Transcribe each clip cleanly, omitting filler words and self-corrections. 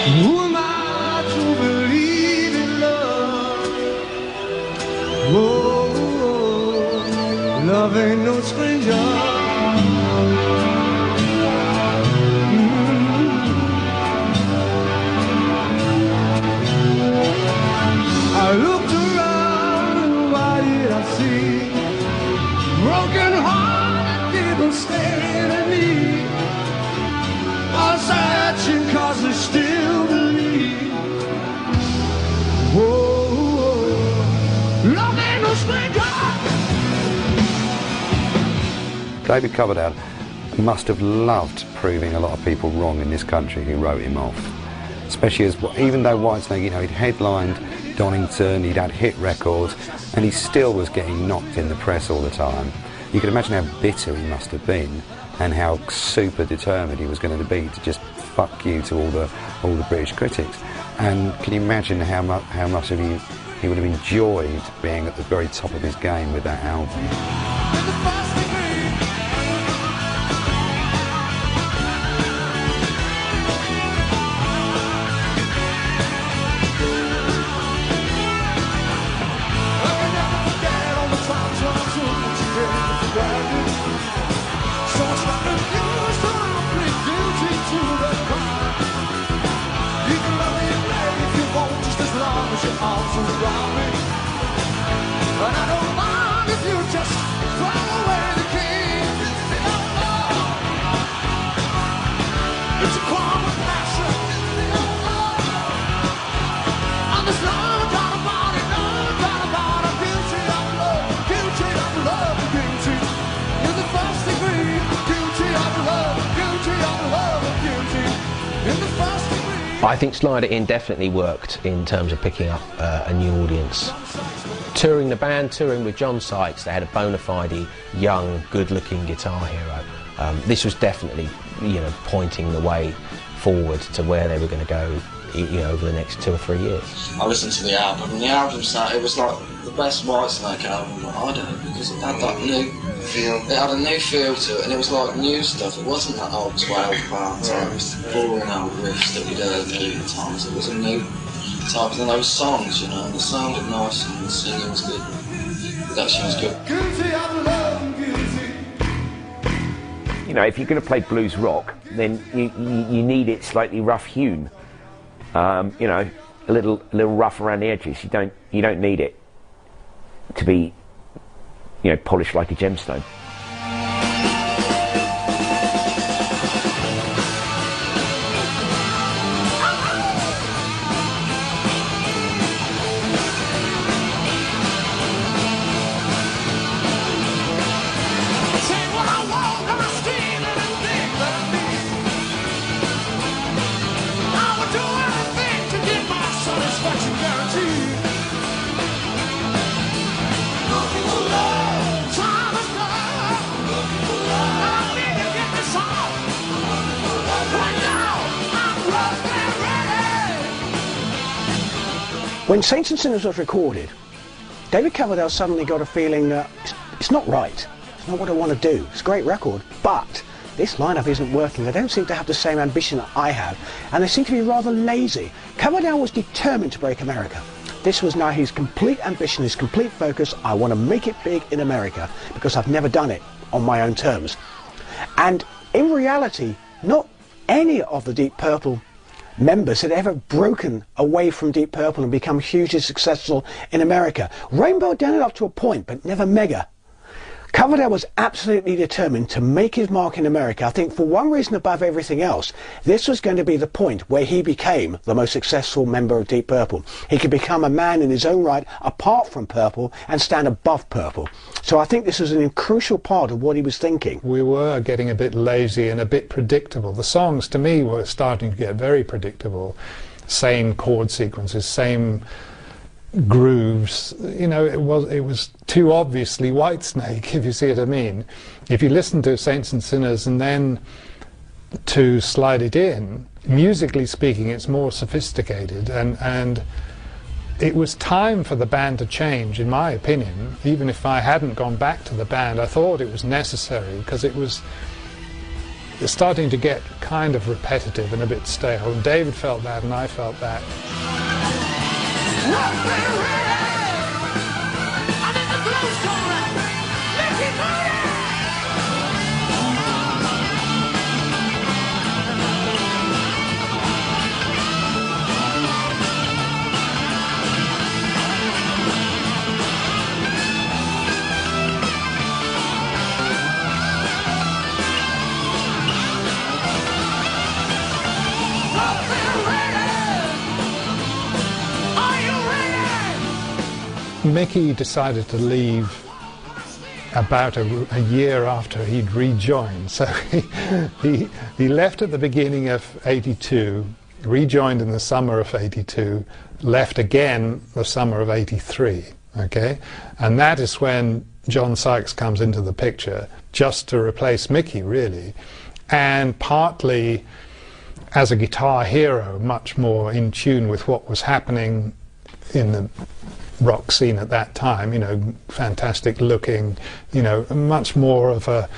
Who am I to believe in love? Whoa, love ain't no stranger. I looked around and what did I see? Broken hearted people staring at me. I'm searching 'cause I still believe. Whoa, love ain't no stranger. David Coverdale must have loved proving a lot of people wrong in this country who wrote him off. Especially as, even though Whitesnake, you know, he'd headlined Donington, he'd had hit records, and he still was getting knocked in the press all the time. You can imagine how bitter he must have been, and how super determined he was going to be to just fuck you to all the British critics. And can you imagine how much of he would have enjoyed being at the very top of his game with that album? I think Slide It In definitely worked in terms of picking up a new audience. Touring the band, touring with John Sykes, they had a bona fide, young, good-looking guitar hero. This was definitely, you know, pointing the way forward to where they were going to go, you know, over the next 2 or 3 years. I listened to the album, and the album sound, it was like the best Whitesnake album that I'd heard, because it had that new feel. It had a new feel to it, and it was like new stuff. It wasn't that old 12-bar type, boring old riffs that we'd heard earlier times. It was a new type, and those songs, you know, and the sound was nice, and the singing was good, the production was good. You know, if you're going to play blues rock, then you need it slightly rough-hewn. You know, a little rough around the edges. You don't need it to be, you know, polished like a gemstone. When Saints and Sinners was recorded, David Coverdale suddenly got a feeling that it's not right, it's not what I want to do, it's a great record, but this lineup isn't working. They don't seem to have the same ambition that I have, and they seem to be rather lazy. Coverdale was determined to break America. This was now his complete ambition, his complete focus. I want to make it big in America because I've never done it on my own terms. And in reality, not any of the Deep Purple members had ever broken away from Deep Purple and become hugely successful in America. Rainbow done it up to a point, but never mega. Coverdale was absolutely determined to make his mark in America. I think for one reason above everything else, this was going to be the point where he became the most successful member of Deep Purple. He could become a man in his own right apart from Purple and stand above Purple. So I think this was a crucial part of what he was thinking. We were getting a bit lazy and a bit predictable. The songs to me were starting to get very predictable. Same chord sequences, same grooves. You know, it was too obviously Whitesnake, if you see what I mean. If you listen to Saints and Sinners and then to Slide It In, musically speaking, it's more sophisticated, and it was time for the band to change, in my opinion. Even if I hadn't gone back to the band, I thought it was necessary, because it was starting to get kind of repetitive and a bit stale, and David felt that and I felt that. Mickey decided to leave about a year after he'd rejoined, so he left at the beginning of '82, rejoined in the summer of '82, left again the summer of '83, okay? And that is when John Sykes comes into the picture, just to replace Mickey, really, and partly as a guitar hero, much more in tune with what was happening in the rock scene at that time, you know, fantastic looking, you know, much more of a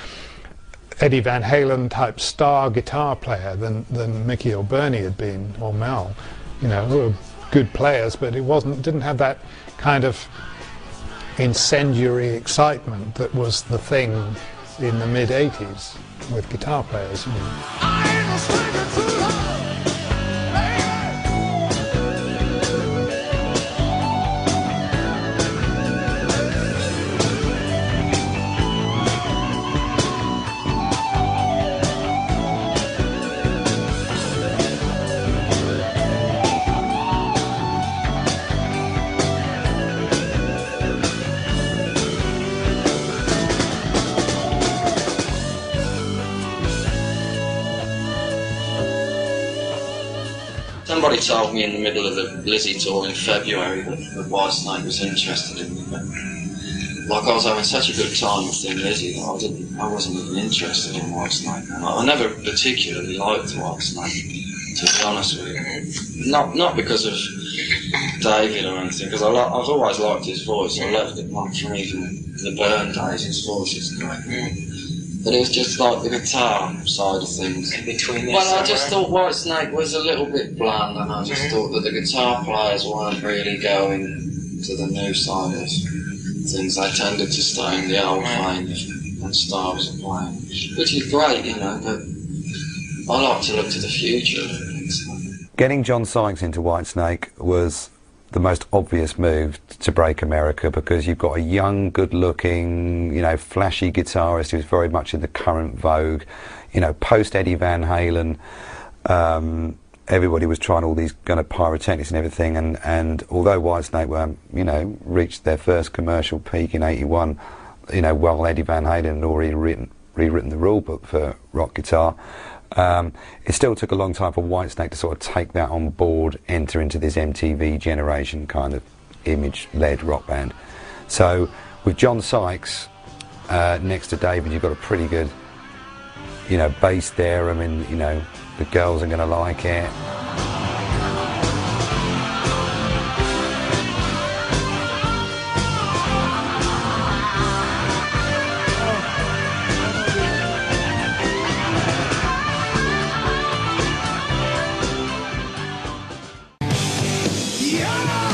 Eddie Van Halen type star guitar player than Mickey or Bernie had been, or Mel, you know, who were good players, but it didn't have that kind of incendiary excitement that was the thing in the mid-80s with guitar players, you know. Somebody told me in the middle of the Lizzie tour in February that Whitesnake was interested in me, but like I was having such a good time with Thin Lizzy that I wasn't even interested in Whitesnake. And I never particularly liked Whitesnake, to be honest with you. Not because of David or anything, because I've always liked his voice. I loved it, like from even the Burn days. His voice is great. But it was just like the guitar side of things. In between this, well, I just thought Whitesnake was a little bit bland, and I just thought that the guitar players weren't really going to the new side of things. They tended to stay in the old vein and styles of playing, which is great, you know, but I like to look to the future. Getting John Sykes into Whitesnake was the most obvious move to break America, because you've got a young, good-looking, you know, flashy guitarist who's very much in the current vogue, you know, post Eddie Van Halen. Everybody was trying all these kind of pyrotechnics and everything, and although Whitesnake were, you know, reached their first commercial peak in '81, you know, while Eddie Van Halen had already rewritten the rule book for rock guitar, it still took a long time for Whitesnake to sort of take that on board, enter into this MTV generation kind of image-led rock band. So with John Sykes next to David, you've got a pretty good, you know, bass there. I mean, you know, the girls are going to like it. Yeah!